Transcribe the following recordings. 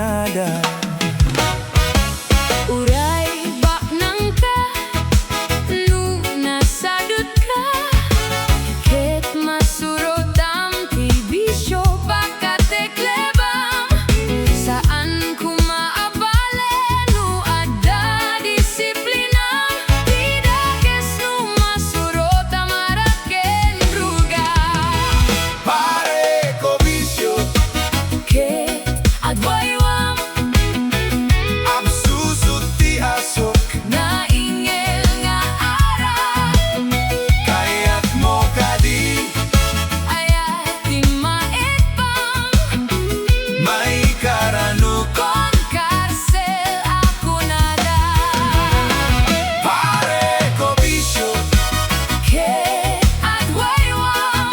nada. Uray bak nang ka, nu nasadot ka, ket masurot ang tibisyo pagkateklebam. Saan kumaabale nu ada disiplinam, tidakes nu masurot ang maraken druga. Pare ko bisyo, Ket agwaywam absusot ti asok, naingel nga ara, kaya't mo kadi, ayat di maipam. may karano. Kon karsel ako nada, Pare ko bisyo, ket agwaywam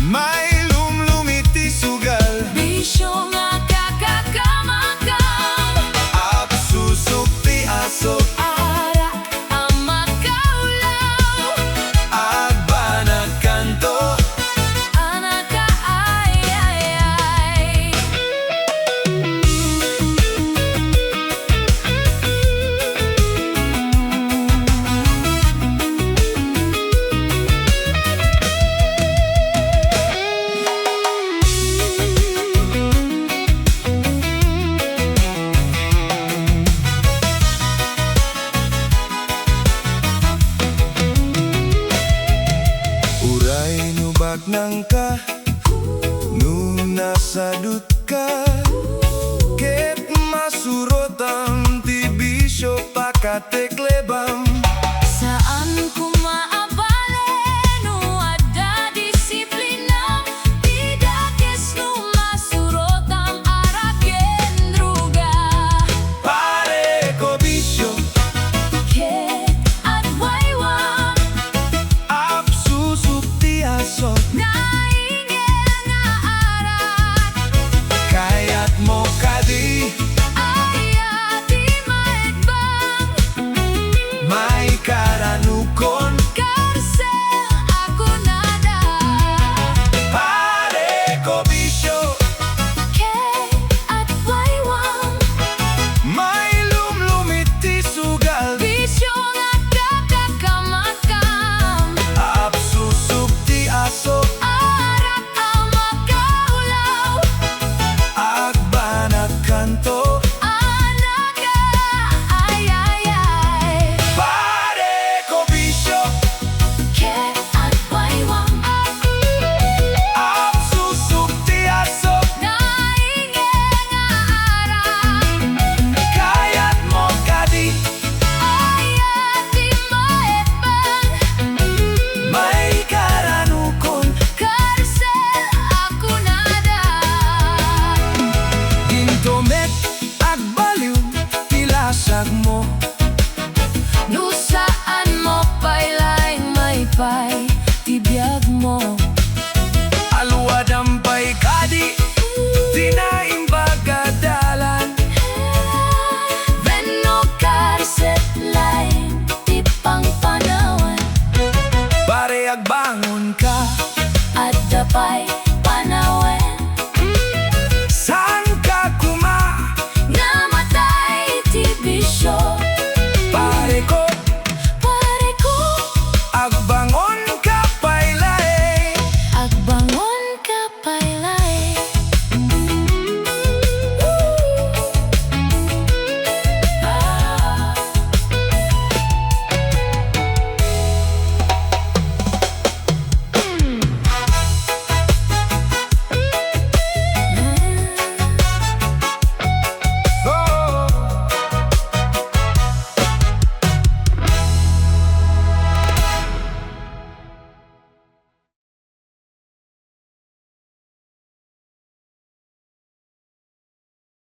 may lumlumiti sugal, bisyo nga kakakamakam. absusok ti asok, Ara ang makaulaw, agbanag kanto. anak ka ay ay ay. Uray nubag nang ka, nu nasadut ka, ket masurot ang tibisyo pagkatekleba.